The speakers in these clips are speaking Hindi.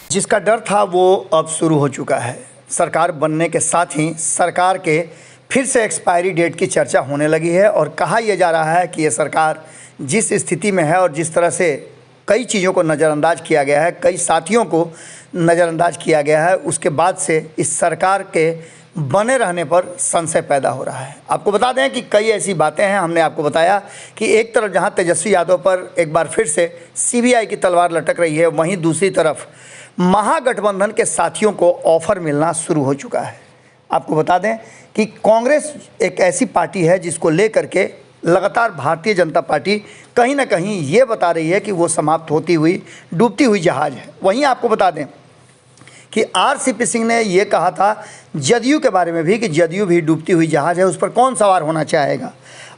जिसका डर था वो अब शुरू हो चुका है। सरकार बनने के साथ ही सरकार के फिर से एक्सपायरी डेट की चर्चा होने लगी है और कहा यह जा रहा है कि ये सरकार जिस स्थिति में है और जिस तरह से कई चीज़ों को नज़रअंदाज किया गया है, कई साथियों को नज़रअंदाज किया गया है, उसके बाद से इस सरकार के बने रहने पर संशय पैदा हो रहा है। आपको बता दें कि कई ऐसी बातें हैं। हमने आपको बताया कि एक तरफ जहां तेजस्वी यादव पर एक बार फिर से सीबीआई की तलवार लटक रही है, वहीं दूसरी तरफ महागठबंधन के साथियों को ऑफर मिलना शुरू हो चुका है। आपको बता दें कि कांग्रेस एक ऐसी पार्टी है जिसको लेकर के लगातार भारतीय जनता पार्टी कहीं ना कहीं ये बता रही है कि वो समाप्त होती हुई डूबती हुई जहाज़ है। वहीं आपको बता दें कि आरसीपी सिंह ने ये कहा था जदयू के बारे में भी कि जदयू भी डूबती हुई जहाज़ है, उस पर कौन सवार होना चाहेगा।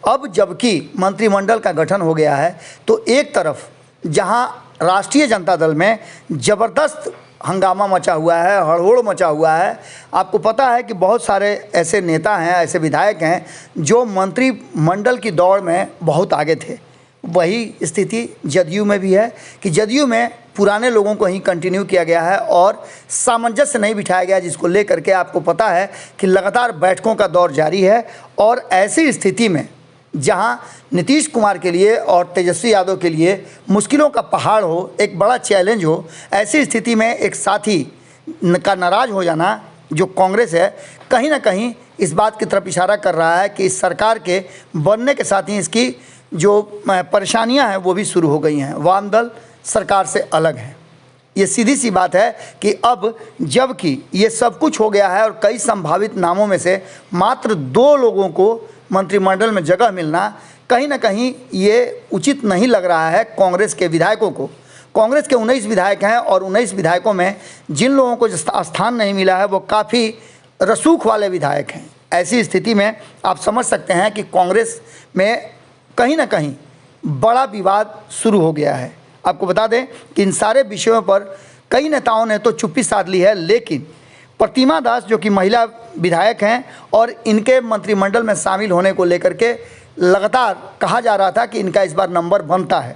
अब जबकि मंत्रिमंडल का गठन हो गया है तो एक तरफ जहां राष्ट्रीय जनता दल में ज़बरदस्त हंगामा मचा हुआ है, हड़बड़ मचा हुआ है। आपको पता है कि बहुत सारे ऐसे नेता हैं, ऐसे विधायक हैं जो मंत्रिमंडल की दौड़ में बहुत आगे थे। वही स्थिति जदयू में भी है कि जदयू में पुराने लोगों को ही कंटिन्यू किया गया है और सामंजस्य नहीं बिठाया गया, जिसको लेकर के आपको पता है कि लगातार बैठकों का दौर जारी है। और ऐसी स्थिति में जहां नीतीश कुमार के लिए और तेजस्वी यादव के लिए मुश्किलों का पहाड़ हो, एक बड़ा चैलेंज हो, ऐसी स्थिति में एक साथी का नाराज़ हो जाना जो कांग्रेस है, कहीं ना कहीं इस बात की तरफ इशारा कर रहा है कि इस सरकार के बनने के साथ ही इसकी जो परेशानियां हैं वो भी शुरू हो गई हैं। वाम दल सरकार से अलग है। ये सीधी सी बात है कि अब जबकि ये सब कुछ हो गया है और कई संभावित नामों में से मात्र 2 लोगों को मंत्रिमंडल में जगह मिलना कहीं ना कहीं ये उचित नहीं लग रहा है कांग्रेस के विधायकों को। कांग्रेस के 19 विधायक हैं और 19 विधायकों में जिन लोगों को स्थान नहीं मिला है वो काफ़ी रसूख वाले विधायक हैं। ऐसी स्थिति में आप समझ सकते हैं कि कांग्रेस में कहीं ना कहीं बड़ा विवाद शुरू हो गया है। आपको बता दें कि इन सारे विषयों पर कई नेताओं ने तो चुप्पी साध ली है, लेकिन प्रतिमा दास जो कि महिला विधायक हैं और इनके मंत्रिमंडल में शामिल होने को लेकर के लगातार कहा जा रहा था कि इनका इस बार नंबर बनता है।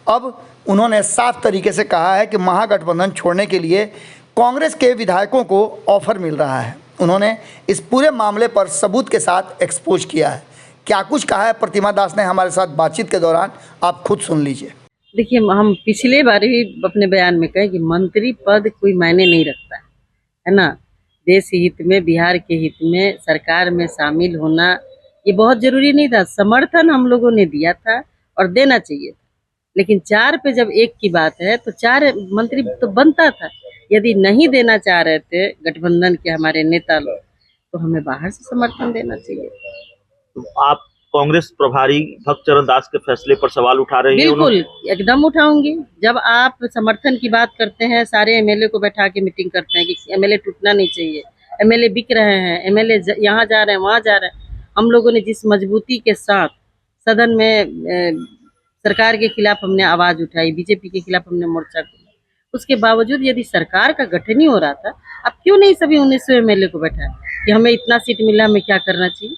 अब उन्होंने साफ तरीके से कहा है कि महागठबंधन छोड़ने के लिए कांग्रेस के विधायकों को ऑफर मिल रहा है। उन्होंने इस पूरे मामले पर सबूत के साथ एक्सपोज किया है। क्या कुछ कहा है प्रतिमा दास ने हमारे साथ बातचीत के दौरान, आप खुद सुन लीजिए। देखिए, हम पिछले बार भी अपने बयान में कहे कि मंत्री पद कोई मायने नहीं रखता है ना। देश हित में, बिहार के हित में सरकार में शामिल होना ये बहुत जरूरी नहीं था। समर्थन हम लोगों ने दिया था और देना चाहिए था, लेकिन 4 पे जब 1 की बात है तो 4 मंत्री तो बनता था। यदि नहीं देना चाह रहे थे गठबंधन के हमारे नेता लोग तो हमें बाहर से समर्थन देना चाहिए। तो आप कांग्रेस प्रभारी भक्त चरण दास के फैसले पर सवाल उठा रही हैं? बिल्कुल, एकदम उठाऊंगी। जब आप समर्थन की बात करते हैं, सारे एमएलए को बैठा के मीटिंग करते हैं कि एमएलए टूटना नहीं चाहिए, एमएलए बिक रहे हैं, एमएलए यहाँ जा रहे हैं, वहाँ जा रहे हैं। हम लोगों ने जिस मजबूती के साथ सदन में सरकार के खिलाफ हमने आवाज उठाई, बीजेपी के खिलाफ हमने मोर्चा खोला, उसके बावजूद यदि सरकार का गठन ही हो रहा था, अब क्यों नहीं सभी 1900 एमएलए को बैठाया कि हमें इतना सीट मिला, हमें क्या करना चाहिए।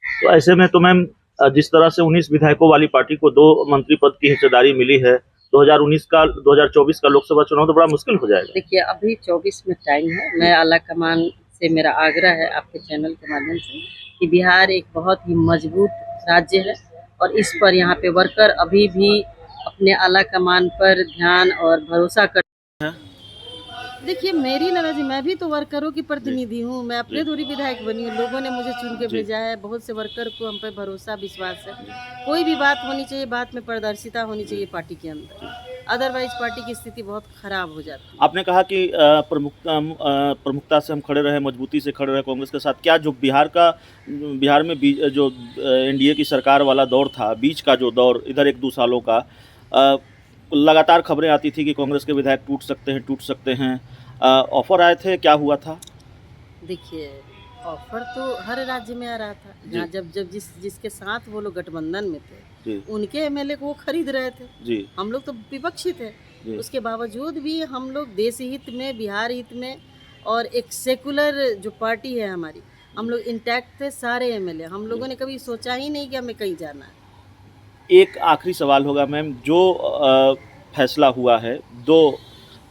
तो ऐसे में तो मैम जिस तरह से 19 विधायकों वाली पार्टी को 2 मंत्री पद की हिस्सेदारी मिली है, 2024 का लोकसभा चुनाव तो बड़ा मुश्किल हो जाएगा। देखिए, अभी 24 में टाइम है। मैं आला कमान से मेरा आग्रह है आपके चैनल के माध्यम से कि बिहार एक बहुत ही मजबूत राज्य है और इस पर यहाँ पे वर्कर अभी भी अपने आला कमान पर ध्यान और भरोसा कर। देखिए, मेरी नाराजी, मैं भी तो वर्करों की प्रतिनिधि हूँ। मैं अपने थोड़ी विधायक बनी हूँ, लोगों ने मुझे चुन के भेजा है। बहुत से वर्कर को हम पे भरोसा, विश्वास है। कोई भी बात होनी चाहिए, बात में पारदर्शिता होनी चाहिए पार्टी के अंदर, अदरवाइज पार्टी की स्थिति बहुत खराब हो जाती है। आपने कहा कि प्रमुखता से हम खड़े रहे, मजबूती से खड़े रहे कांग्रेस के साथ। क्या जो बिहार में जो एनडीए की सरकार वाला दौर था, बीच का जो दौर, इधर 1-2 सालों का, लगातार खबरें आती थी कि कांग्रेस के विधायक टूट सकते हैं। ऑफर आए थे, क्या हुआ था? देखिए, ऑफर तो हर राज्य में आ रहा था। यहाँ जब जिसके साथ वो लोग गठबंधन में थे उनके एमएलए को वो खरीद रहे थे जी। हम लोग तो विपक्षी थे, उसके बावजूद भी हम लोग देश हित में, बिहार हित में और एक सेकुलर जो पार्टी है हमारी, हम लोग इंटैक्ट थे सारे एमएलए। हम लोगों ने कभी सोचा ही नहीं कि हमें कहीं जाना है। एक आखिरी सवाल होगा मैम, जो फैसला हुआ है 2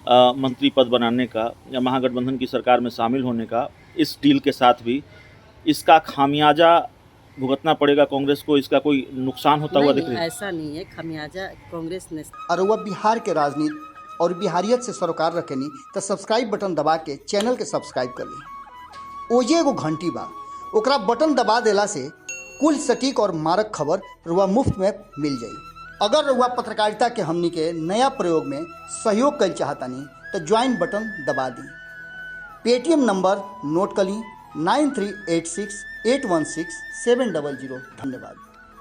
मंत्री पद बनाने का या महागठबंधन की सरकार में शामिल होने का, इस डील के साथ भी इसका खामियाजा भुगतना पड़ेगा कांग्रेस को, इसका कोई नुकसान होता हुआ दिख नहीं, रहा है? ऐसा नहीं है। खमियाजा कांग्रेस ने और वह बिहार के राजनीति और बिहारियत से सरोकार रखेनी तो सब्सक्राइब बटन दबा के चैनल के सब्सक्राइब कर ली। ओजे एगो घंटी बा, ओकरा बटन दबा देला से कुल सटीक और मारक खबर रुआ मुफ्त में मिल जाई। अगर रुआ पत्रकारिता के हमनी के नया प्रयोग में सहयोग कर चाहतानी तो ज्वाइन बटन दबा दी। पेटीएम नंबर नोट कर ली 9386816700। धन्यवाद।